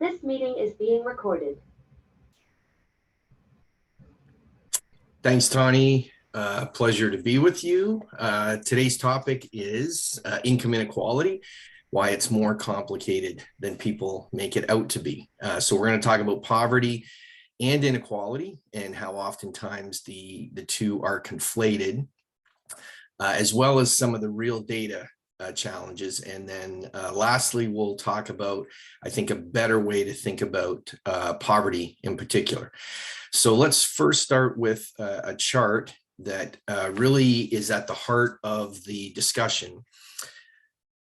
This meeting is being recorded. Thanks, Tawny. Pleasure to be with you. Today's topic is income inequality, why it's more complicated than people make it out to be. So we're going to talk about poverty and inequality and how oftentimes the two are conflated, as well as some of the real data challenges. And then lastly, we'll talk about, I think, a better way to think about poverty in particular. So let's first start with a chart that really is at the heart of the discussion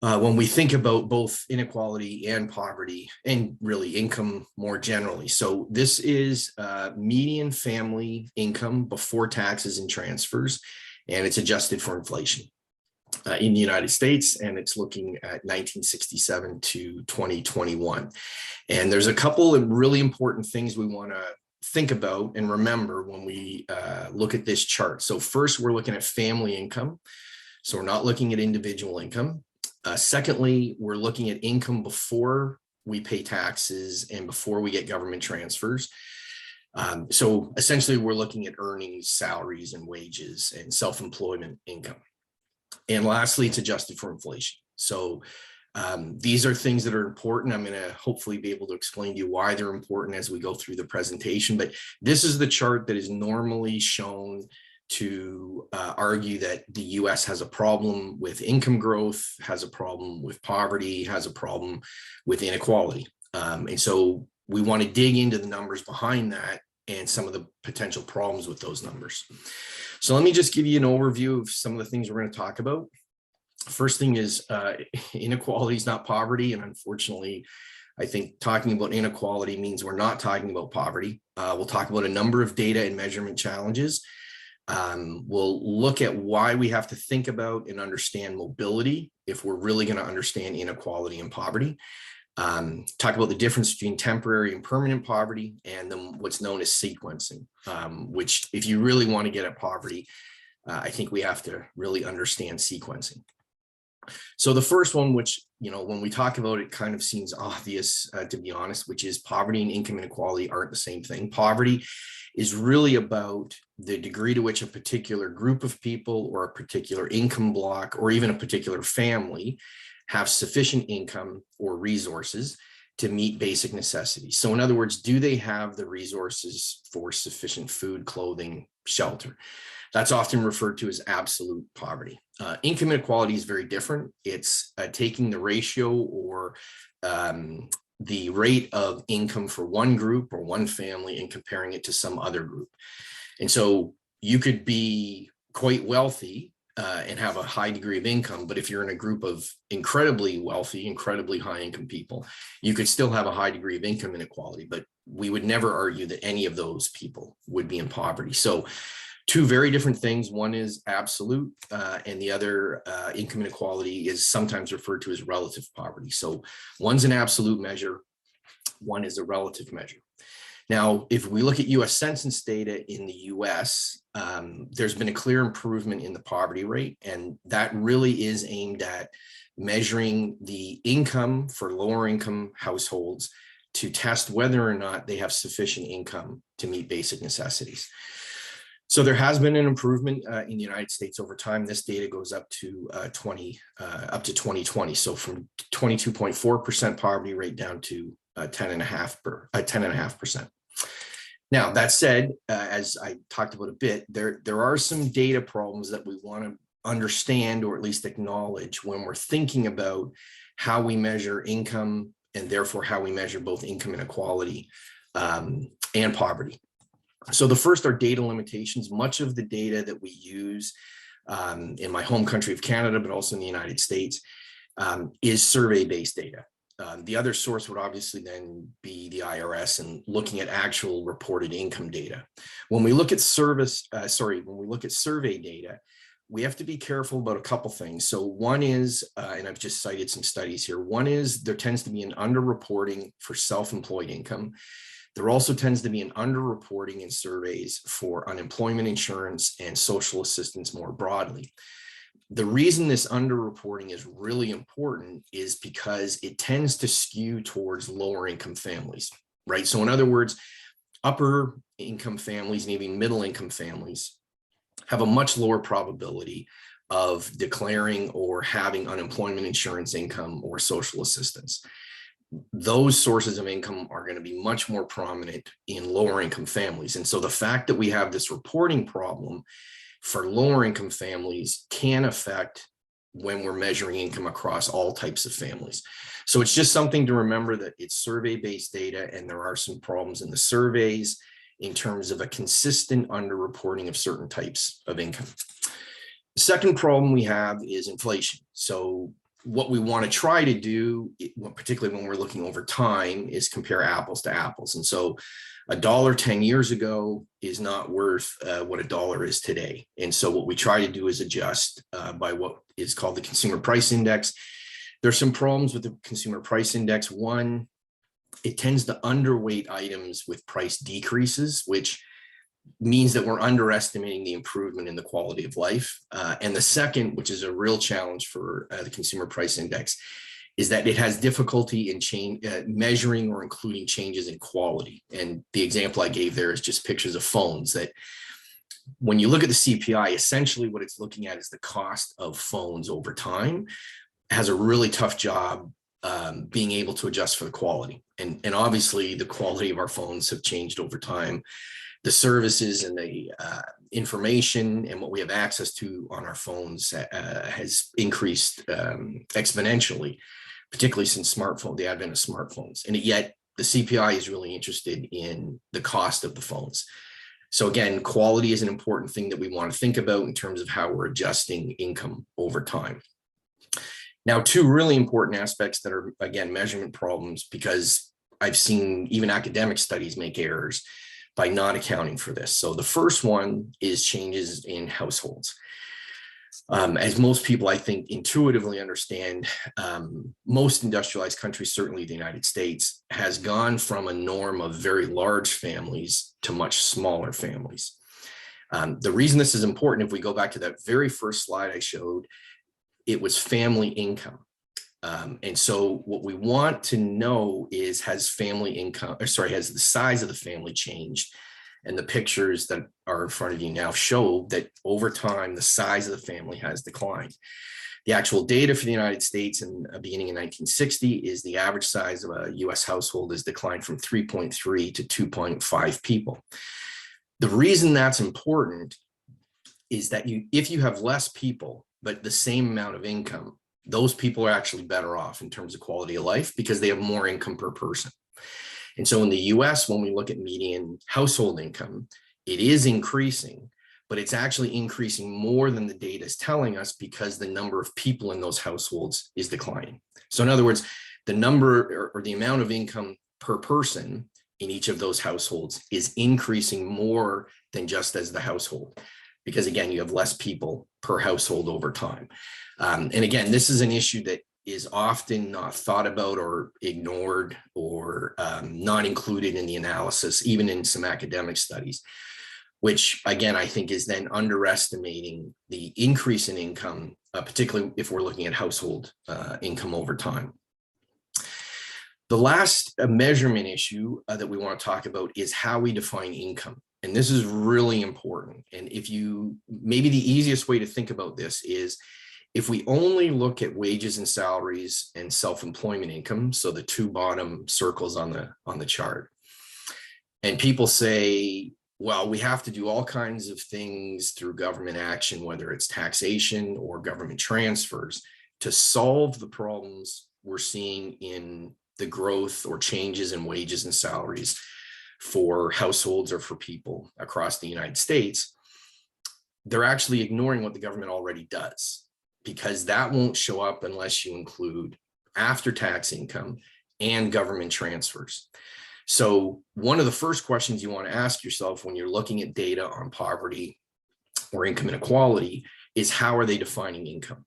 when we think about both inequality and poverty and really income more generally. So this is median family income before taxes and transfers, and it's adjusted for inflation in the United States, and it's looking at 1967 to 2021. And there's a couple of really important things we want to think about and remember when we look at this chart. So first, we're looking at family income. So we're not looking at individual income. Secondly, we're looking at income before we pay taxes and before we get government transfers. So essentially, we're looking at earnings, salaries, and wages and self-employment income. And lastly, it's adjusted for inflation. So these are things that are important. I'm going to hopefully be able to explain to you why they're important as we go through the presentation. But this is the chart that is normally shown to argue that the US has a problem with income growth, has a problem with poverty, has a problem with inequality. And so we want to dig into the numbers behind that and some of the potential problems with those numbers. So let me just give you an overview of some of the things we're going to talk about. First thing is inequality is not poverty. And unfortunately, I think talking about inequality means we're not talking about poverty. We'll talk about a number of data and measurement challenges. We'll look at why we have to think about and understand mobility if we're really going to understand inequality and poverty. Talk about the difference between temporary and permanent poverty, and then what's known as sequencing, which if you really want to get at poverty, I think we have to really understand sequencing. So the first one, which, you know, when we talk about it, kind of seems obvious, to be honest, which is poverty and income inequality aren't the same thing. Poverty is really about the degree to which a particular group of people or a particular income block or even a particular family have sufficient income or resources to meet basic necessities. So in other words, do they have the resources for sufficient food, clothing, shelter? That's often referred to as absolute poverty. Income inequality is very different. It's taking the ratio or the rate of income for one group or one family and comparing it to some other group. And so you could be quite wealthy and have a high degree of income, but if you're in a group of incredibly wealthy, incredibly high income people, you could still have a high degree of income inequality, but we would never argue that any of those people would be in poverty. So two very different things. One is absolute, and the other, income inequality, is sometimes referred to as relative poverty. So one's an absolute measure, one is a relative measure. Now, if we look at US Census data in the US, there's been a clear improvement in the poverty rate, and that really is aimed at measuring the income for lower income households to test whether or not they have sufficient income to meet basic necessities. So there has been an improvement in the United States over time. This data goes up to 2020. So from 22.4% poverty rate down to 10.5%. Now, that said, as I talked about a bit, there are some data problems that we want to understand or at least acknowledge when we're thinking about how we measure income and therefore how we measure both income inequality and poverty. So the first are data limitations. Much of the data that we use in my home country of Canada, but also in the United States, is survey-based data. The other source would obviously then be the IRS and looking at actual reported income data. When we look at survey data, we have to be careful about a couple things. So one is, and I've just cited some studies here, one is there tends to be an underreporting for self-employed income. There also tends to be an underreporting in surveys for unemployment insurance and social assistance more broadly. The reason this underreporting is really important is because it tends to skew towards lower income families, right? So in other words, upper income families and even middle income families have a much lower probability of declaring or having unemployment insurance income or social assistance. Those sources of income are going to be much more prominent in lower income families. And so the fact that we have this reporting problem for lower income families can affect when we're measuring income across all types of families. So it's just something to remember that it's survey-based data, and there are some problems in the surveys in terms of a consistent underreporting of certain types of income. The second problem we have is inflation. So what we want to try to do, particularly when we're looking over time, is compare apples to apples. And so $1 10 years ago is not worth what $1 is today. And so what we try to do is adjust by what is called the consumer price index. There's some problems with the consumer price index. One, it tends to underweight items with price decreases, which means that we're underestimating the improvement in the quality of life. And the second, which is a real challenge for the consumer price index, is that it has difficulty in measuring or including changes in quality. And the example I gave there is just pictures of phones that when you look at the CPI, essentially what it's looking at is the cost of phones over time. It has a really tough job being able to adjust for the quality. And obviously the quality of our phones have changed over time. The services and the information and what we have access to on our phones has increased exponentially, particularly since the advent of smartphones. And yet the CPI is really interested in the cost of the phones. So again, quality is an important thing that we want to think about in terms of how we're adjusting income over time. Now, two really important aspects that are, again, measurement problems, because I've seen even academic studies make errors by not accounting for this. So the first one is changes in households. As most people, I think, intuitively understand, most industrialized countries, certainly the United States, has gone from a norm of very large families to much smaller families. The reason this is important, if we go back to that very first slide I showed, it was family income. And so what we want to know is, has the size of the family changed? And the pictures that are in front of you now show that over time, the size of the family has declined. The actual data for the United States beginning in 1960 is the average size of a US household has declined from 3.3 to 2.5 people. The reason that's important is that if you have less people, but the same amount of income, those people are actually better off in terms of quality of life because they have more income per person. And so in the US, when we look at median household income, it is increasing, but it's actually increasing more than the data is telling us because the number of people in those households is declining. So in other words, the number or the amount of income per person in each of those households is increasing more than just as the household, because again, you have less people per household over time. And again, this is an issue that is often not thought about or ignored or not included in the analysis, even in some academic studies, which again, I think is then underestimating the increase in income, particularly if we're looking at household income over time. The last measurement issue that we want to talk about is how we define income. And this is really important. And maybe the easiest way to think about this is, if we only look at wages and salaries and self-employment income, so the two bottom circles on the chart, and people say, well, we have to do all kinds of things through government action, whether it's taxation or government transfers, to solve the problems we're seeing in the growth or changes in wages and salaries for households or for people across the United States. They're actually ignoring what the government already does, because that won't show up unless you include after-tax income and government transfers. So one of the first questions you want to ask yourself when you're looking at data on poverty or income inequality is, how are they defining income?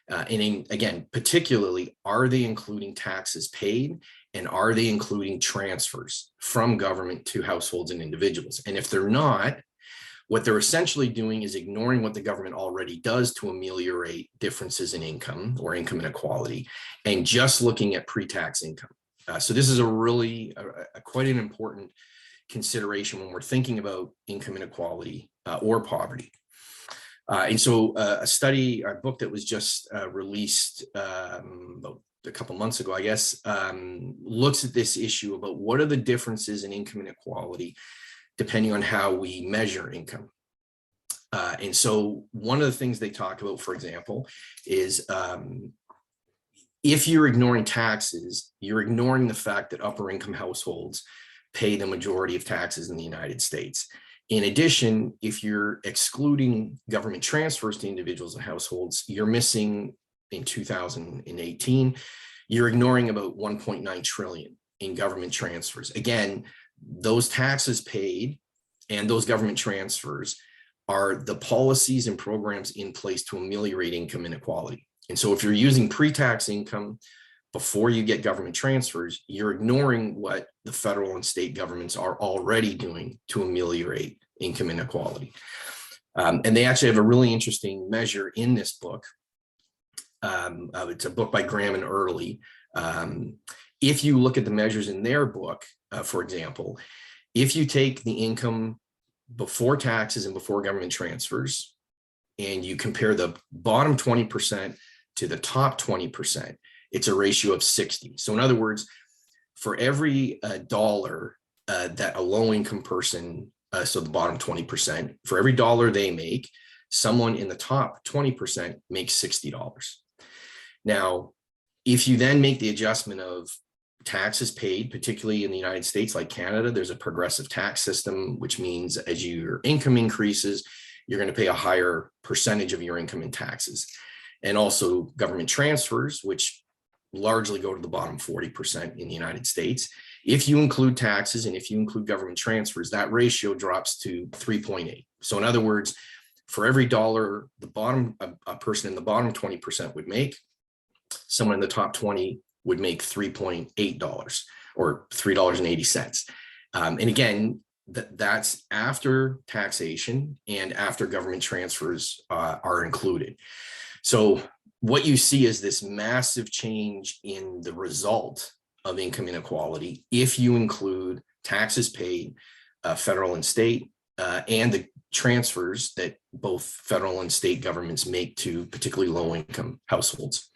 Again, particularly, are they including taxes paid, and are they including transfers from government to households and individuals? And if they're not, What they're essentially doing is ignoring what the government already does to ameliorate differences in income or income inequality, and just looking at pre-tax income. So this is a really quite an important consideration when we're thinking about income inequality or poverty. And so a book that was just released about a couple months ago, I guess, looks at this issue about what are the differences in income inequality depending on how we measure income. And so one of the things they talk about, for example, is if you're ignoring taxes, you're ignoring the fact that upper income households pay the majority of taxes in the United States. In addition, if you're excluding government transfers to individuals and households, you're missing in 2018, you're ignoring about 1.9 trillion in government transfers. Again, those taxes paid and those government transfers are the policies and programs in place to ameliorate income inequality. And so if you're using pre-tax income before you get government transfers, you're ignoring what the federal and state governments are already doing to ameliorate income inequality. And they actually have a really interesting measure in this book. It's a book by Graham and Early. If you look at the measures in their book, for example, if you take the income before taxes and before government transfers, and you compare the bottom 20% to the top 20%, it's a ratio of 60. So in other words, for every dollar that a low income person, so the bottom 20%, for every dollar they make, someone in the top 20% makes $60. Now, if you then make the adjustment of taxes paid, particularly in the United States, like Canada, there's a progressive tax system, which means as your income increases, you're going to pay a higher percentage of your income in taxes. And also government transfers, which largely go to the bottom 40% in the United States. If you include taxes and if you include government transfers, that ratio drops to 3.8. So in other words, for every dollar a person in the bottom 20% would make, someone in the top 20 would make $3.8 or $3.80. And again, that's after taxation and after government transfers are included. So what you see is this massive change in the result of income inequality if you include taxes paid, federal and state, and the transfers that both federal and state governments make to particularly low-income households.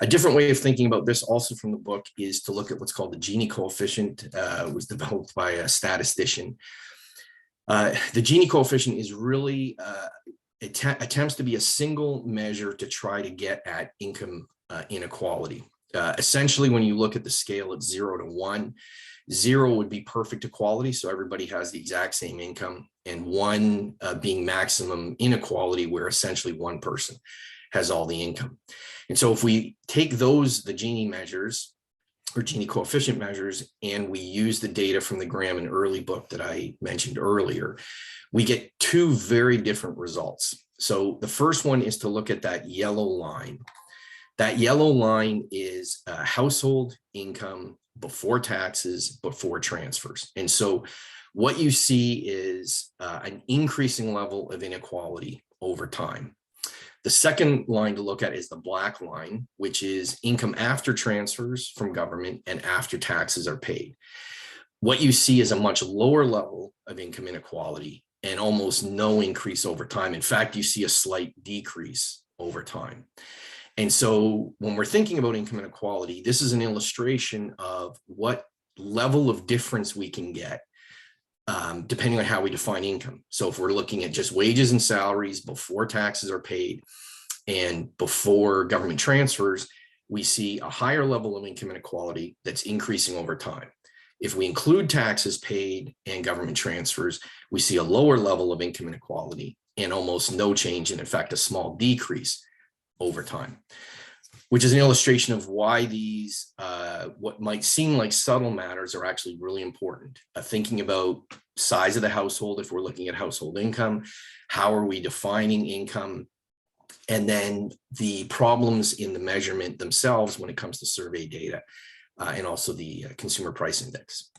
A different way of thinking about this also from the book is to look at what's called the Gini coefficient. It was developed by a statistician. The Gini coefficient is really attempts to be a single measure to try to get at income inequality. Essentially, when you look at the scale, it's 0 to 1. 0 would be perfect equality, so everybody has the exact same income, and 1 being maximum inequality, where essentially one person has all the income. And so if we take the Gini measures or Gini coefficient measures, and we use the data from the Graham and Early book that I mentioned earlier, we get two very different results. So the first one is to look at that yellow line. That yellow line is household income before taxes, before transfers. And so what you see is an increasing level of inequality over time. The second line to look at is the black line, which is income after transfers from government and after taxes are paid. What you see is a much lower level of income inequality and almost no increase over time. In fact, you see a slight decrease over time. And so when we're thinking about income inequality, this is an illustration of what level of difference we can get depending on how we define income. So if we're looking at just wages and salaries before taxes are paid and before government transfers, we see a higher level of income inequality that's increasing over time. If we include taxes paid and government transfers, we see a lower level of income inequality and almost no change, and in fact, a small decrease over time, which is an illustration of why these, what might seem like subtle matters are actually really important. Thinking about size of the household, if we're looking at household income, how are we defining income? And then the problems in the measurement themselves when it comes to survey data and also the consumer price index.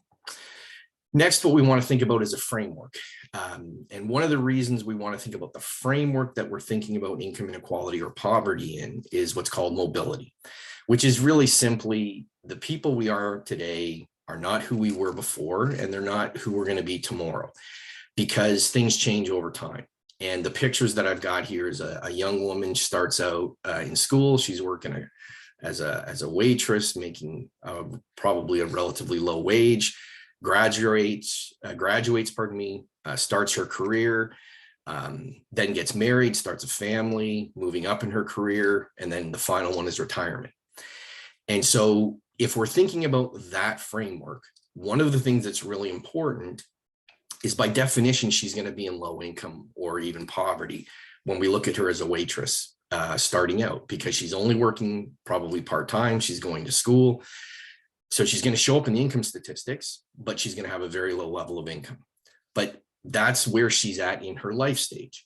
Next, what we want to think about is a framework. And one of the reasons we want to think about the framework that we're thinking about income inequality or poverty in is what's called mobility, which is really simply the people we are today are not who we were before, and they're not who we're going to be tomorrow, because things change over time. And the pictures that I've got here is a young woman starts out in school. She's working as a waitress, making probably a relatively low wage, graduates, starts her career, then gets married, starts a family, moving up in her career, and then the final one is retirement. And so if we're thinking about that framework, one of the things that's really important is, by definition, she's going to be in low income or even poverty when we look at her as a waitress starting out, because she's only working probably part-time, she's going to school. So she's going to show up in the income statistics, but she's going to have a very low level of income. But that's where she's at in her life stage.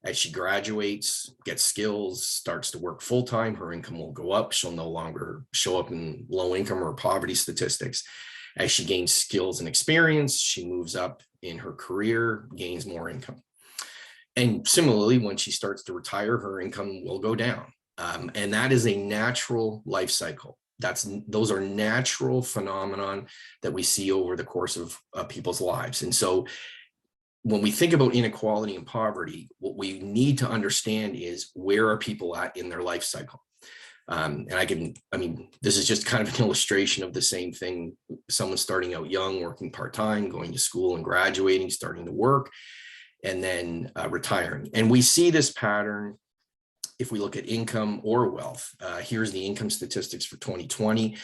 As she graduates, gets skills, starts to work full-time, her income will go up. She'll no longer show up in low income or poverty statistics. As she gains skills and experience, she moves up in her career, gains more income. And similarly, when she starts to retire, her income will go down. And that is a natural life cycle. Those are natural phenomenon that we see over the course of people's lives. And so when we think about inequality and poverty, what we need to understand is, where are people at in their life cycle? And this is just kind of an illustration of the same thing. Someone starting out young, working part-time, going to school and graduating, starting to work, and then retiring. And we see this pattern if we look at income or wealth. Here's the income statistics for 2020.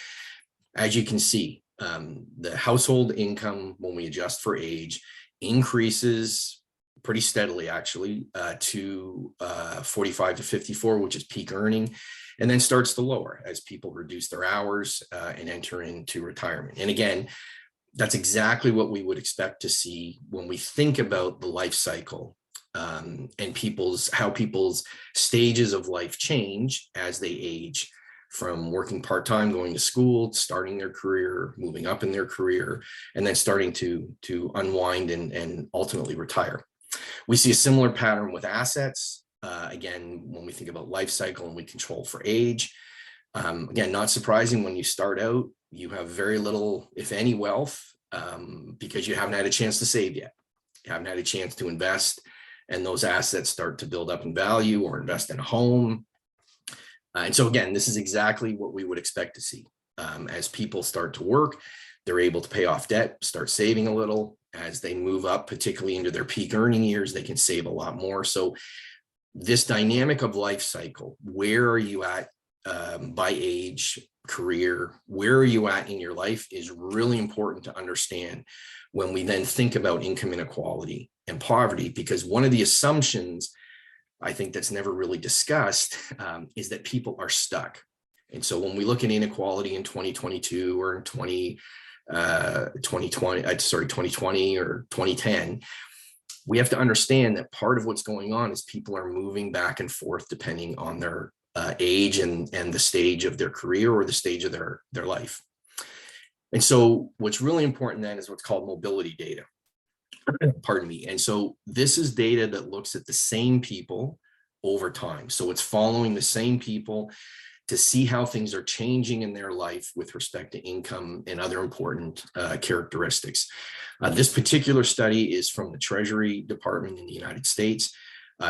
As you can see, the household income, when we adjust for age, increases pretty steadily, actually, to 45 to 54, which is peak earning, and then starts to lower as people reduce their hours and enter into retirement. And again, that's exactly what we would expect to see when we think about the life cycle and how people's stages of life change as they age, from working part-time, going to school, starting their career, moving up in their career, and then starting to unwind and ultimately retire. We see a similar pattern with assets. Again, when we think about life cycle and we control for age, again, not surprising, when you start out, you have very little, if any, wealth, because you haven't had a chance to save yet. You haven't had a chance to invest, and those assets start to build up in value, or invest in a home. And so again, this is exactly what we would expect to see. As people start to work, they're able to pay off debt, start saving a little. As they move up, particularly into their peak earning years, they can save a lot more. So this dynamic of life cycle, where are you at by age, career, where are you at in your life, is really important to understand when we then think about income inequality and poverty, because one of the assumptions I think that's never really discussed is that people are stuck. And so when we look at inequality in 2022 or in 2020 or 2010, we have to understand that part of what's going on is people are moving back and forth depending on their age and the stage of their career or the stage of their life. And so what's really important then is what's called mobility data. Pardon me. And so this is data that looks at the same people over time. So it's following the same people to see how things are changing in their life with respect to income and other important characteristics. This particular study is from the Treasury Department in the United States,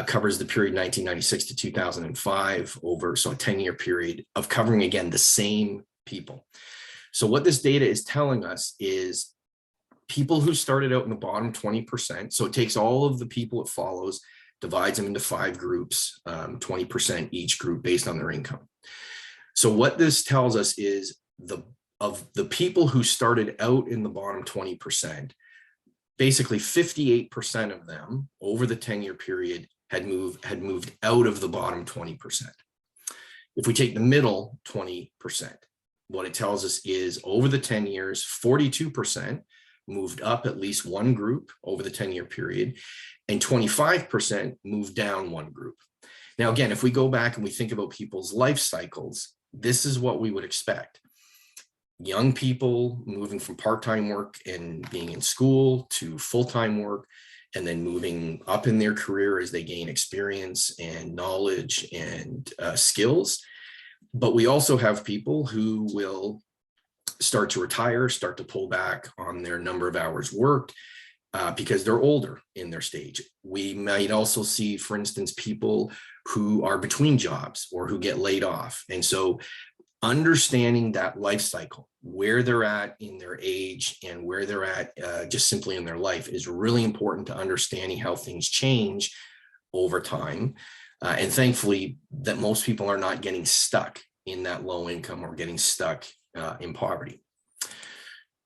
covers the period 1996 to 2005, over a 10-year period of covering, again, the same people. So what this data is telling us is people who started out in the bottom 20%, so it takes all of the people it follows, divides them into 5 groups, 20% each group based on their income. So what this tells us is of the people who started out in the bottom 20%, basically 58% of them over the 10-year period had moved out of the bottom 20%. If we take the middle 20%, what it tells us is over the 10 years, 42% moved up at least one group over the 10-year period, and 25% moved down one group. Now, again, if we go back and we think about people's life cycles, this is what we would expect. young people moving from part-time work and being in school to full-time work, and then moving up in their career as they gain experience and knowledge and skills. But we also have people who will start to retire, start to pull back on their number of hours worked because they're older in their stage. We might also see, for instance, people who are between jobs or who get laid off. And so understanding that life cycle, where they're at in their age and where they're at just simply in their life, is really important to understanding how things change over time. And thankfully, that most people are not getting stuck in that low income or getting stuck in poverty.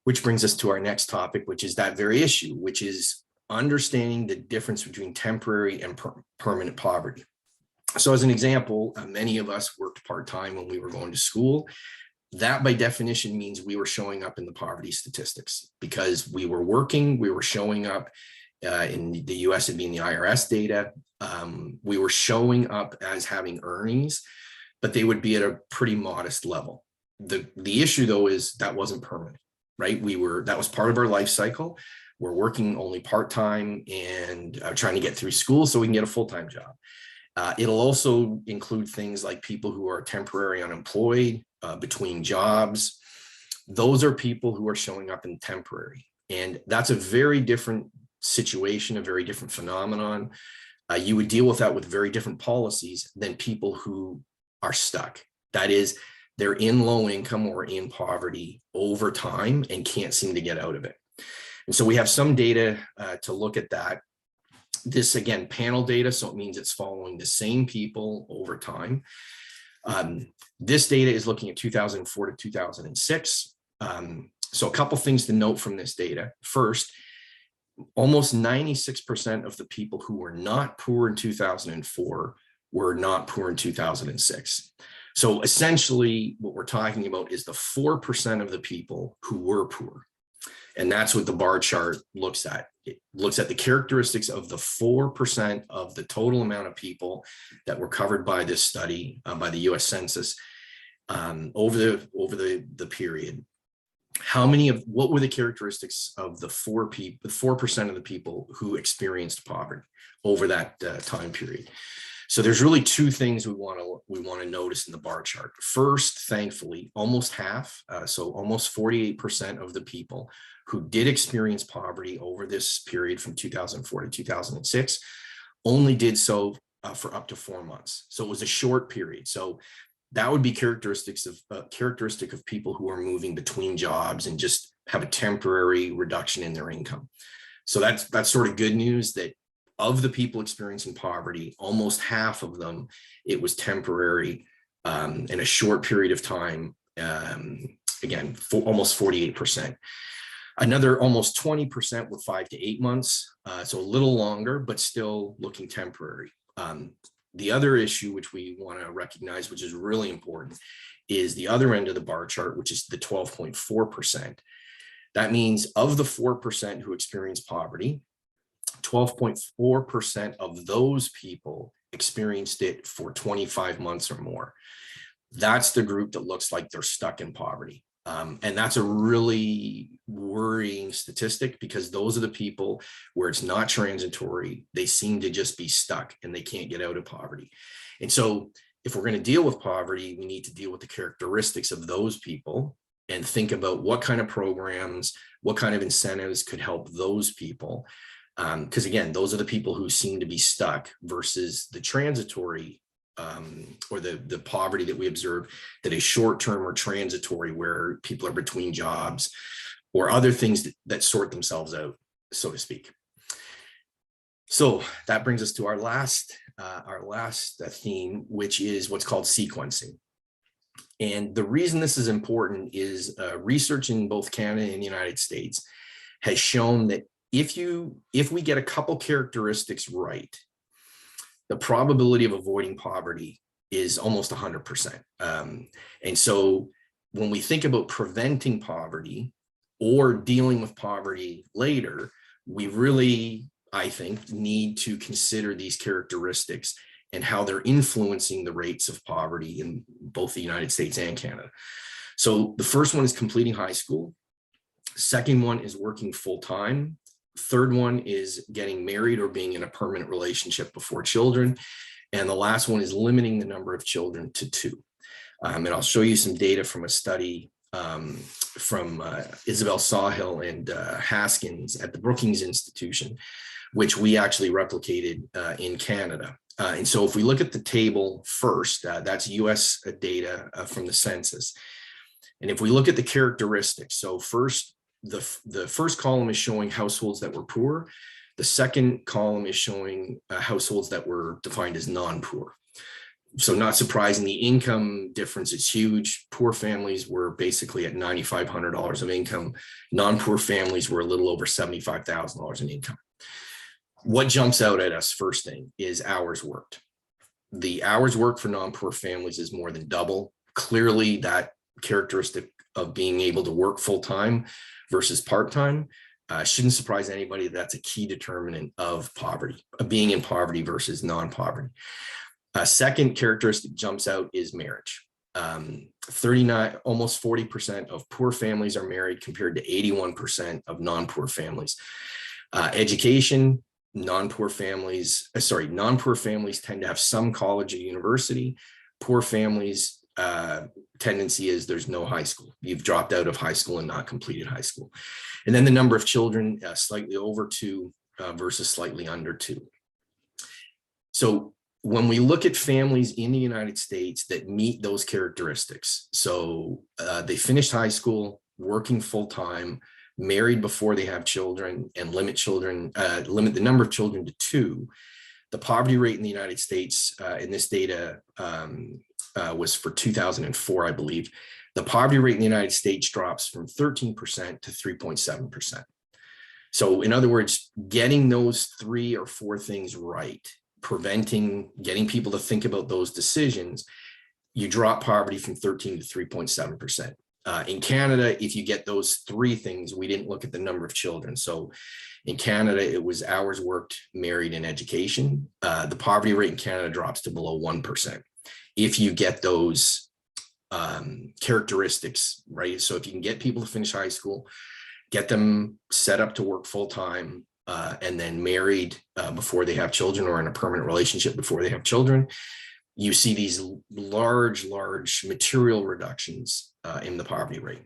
Which brings us to our next topic, which is that very issue, which is understanding the difference between temporary and permanent poverty. So as an example, many of us worked part-time when we were going to school. That by definition means we were showing up in the poverty statistics because we were working, we were showing up in the US, it'd be in the IRS data. We were showing up as having earnings, but they would be at a pretty modest level. The issue though is that wasn't permanent, right? That was part of our life cycle. We're working only part-time and trying to get through school so we can get a full-time job. It'll also include things like people who are temporary unemployed, between jobs. Those are people who are showing up in temporary. And that's a very different situation, a very different phenomenon. You would deal with that with very different policies than people who are stuck. That is, they're in low income or in poverty over time and can't seem to get out of it. And so we have some data to look at that. This, again, panel data, so it means it's following the same people over time. This data is looking at 2004 to 2006. So a couple things to note from this data. First, almost 96% of the people who were not poor in 2004 were not poor in 2006. So essentially, what we're talking about is the 4% of the people who were poor. And that's what the bar chart looks at. It looks at the characteristics of the 4% of the total amount of people that were covered by this study by the US Census over the period. What were the characteristics of the 4% of the people who experienced poverty over that time period? So there's really two things we want to notice in the bar chart. First, thankfully, almost half, so almost 48% of the people who did experience poverty over this period from 2004 to 2006 only did so for up to 4 months. So it was a short period. So that would be characteristic of people who are moving between jobs and just have a temporary reduction in their income. So that's sort of good news that of the people experiencing poverty, almost half of them, it was temporary in a short period of time. Again, almost 48%. Another almost 20% were 5 to 8 months, so a little longer, but still looking temporary. The other issue which we want to recognize, which is really important, is the other end of the bar chart, which is the 12.4%. That means of the 4% who experience poverty, 12.4% of those people experienced it for 25 months or more. That's the group that looks like they're stuck in poverty. And that's a really worrying statistic because those are the people where it's not transitory. They seem to just be stuck and they can't get out of poverty. And so if we're going to deal with poverty, we need to deal with the characteristics of those people and think about what kind of programs, what kind of incentives could help those people. Because again, those are the people who seem to be stuck versus the transitory or the poverty that we observe that is short-term or transitory, where people are between jobs or other things that sort themselves out, so to speak. So that brings us to our last theme, which is what's called sequencing. And the reason this is important is research in both Canada and the United States has shown that if we get a couple characteristics right, the probability of avoiding poverty is almost 100%. And so when we think about preventing poverty or dealing with poverty later, we really, I think, need to consider these characteristics and how they're influencing the rates of poverty in both the United States and Canada. So the first one is completing high school. Second one is working full-time. Third one is getting married or being in a permanent relationship before children. And the last one is limiting the number of children to 2. And I'll show you some data from a study from Isabel Sawhill and Haskins at the Brookings Institution, which we actually replicated in Canada. And so if we look at the table first, that's US data from the census. And if we look at the characteristics, so first, the first column is showing households that were poor. The second column is showing households that were defined as non-poor. So not surprising, the income difference is huge. Poor families were basically at $9,500 of income. Non-poor families were a little over $75,000 in income. What jumps out at us first thing is hours worked. The hours worked for non-poor families is more than double. Clearly that characteristic of being able to work full-time versus part-time shouldn't surprise anybody. That's a key determinant of poverty, of being in poverty versus non-poverty. A second characteristic jumps out is marriage. 39, almost 40% of poor families are married compared to 81% of non-poor families. Education, non-poor families tend to have some college or university. Poor families, tendency is there's no high school. You've dropped out of high school and not completed high school. And then the number of children, slightly over 2 versus slightly under 2. So when we look at families in the United States that meet those characteristics, so they finished high school, working full-time, married before they have children, and limit the number of children to 2, the poverty rate in the United States, and this data was for 2004, I believe, the poverty rate in the United States drops from 13% to 3.7%. So in other words, getting those 3 or 4 things right, getting people to think about those decisions, you drop poverty from 13 to 3.7%. In Canada, if you get those 3 things, we didn't look at the number of children. So in Canada, it was hours worked, married, and education. The poverty rate in Canada drops to below 1% if you get those characteristics, right? So if you can get people to finish high school, get them set up to work full-time, and then married before they have children, or in a permanent relationship before they have children, you see these large material reductions in the poverty rate.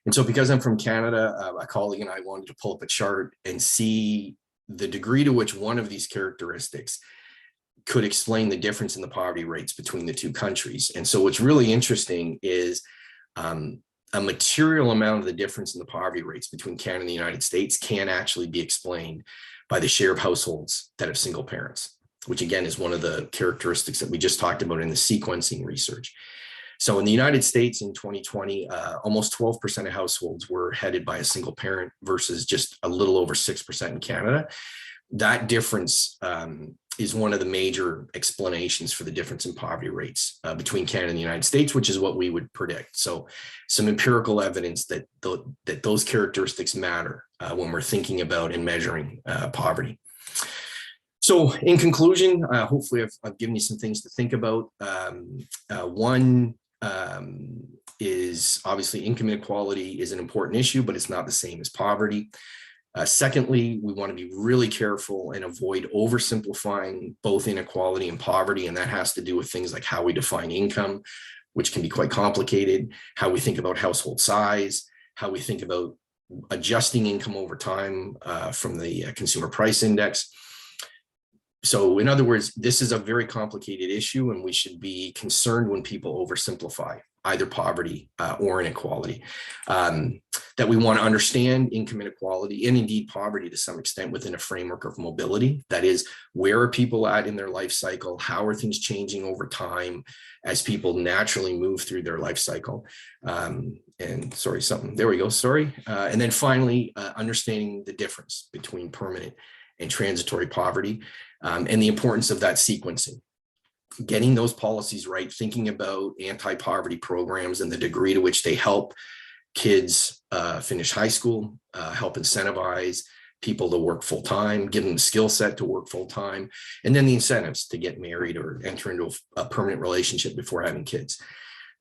And so because I'm from Canada, a colleague and I wanted to pull up a chart and see the degree to which one of these characteristics could explain the difference in the poverty rates between the 2 countries. And so what's really interesting is a material amount of the difference in the poverty rates between Canada and the United States can actually be explained by the share of households that have single parents, which again is one of the characteristics that we just talked about in the sequencing research. So in the United States in 2020, almost 12% of households were headed by a single parent versus just a little over 6% in Canada. That difference is one of the major explanations for the difference in poverty rates between Canada and the United States, which is what we would predict. So some empirical evidence that those characteristics matter when we're thinking about and measuring poverty. So in conclusion, hopefully I've given you some things to think about. One is obviously income inequality is an important issue, but it's not the same as poverty. Secondly, we want to be really careful and avoid oversimplifying both inequality and poverty, and that has to do with things like how we define income, which can be quite complicated, how we think about household size, how we think about adjusting income over time from the consumer price index. So in other words, this is a very complicated issue, and we should be concerned when people oversimplify either poverty or inequality. That we want to understand income inequality and indeed poverty to some extent within a framework of mobility. That is, where are people at in their life cycle? How are things changing over time as people naturally move through their life cycle? And then finally, understanding the difference between permanent and transitory poverty, and the importance of that sequencing. Getting those policies right, thinking about anti-poverty programs and the degree to which they help kids finish high school, help incentivize people to work full-time, give them the skill set to work full-time, and then the incentives to get married or enter into a permanent relationship before having kids.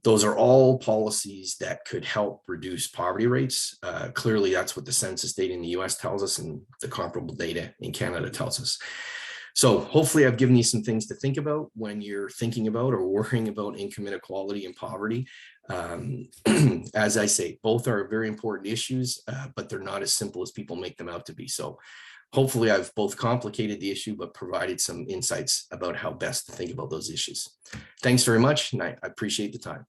Those are all policies that could help reduce poverty rates. Clearly, that's what the census data in the US tells us, and the comparable data in Canada tells us. So hopefully I've given you some things to think about when you're thinking about or worrying about income inequality and poverty. As I say, both are very important issues, but they're not as simple as people make them out to be. So hopefully I've both complicated the issue, but provided some insights about how best to think about those issues. Thanks very much, and I appreciate the time.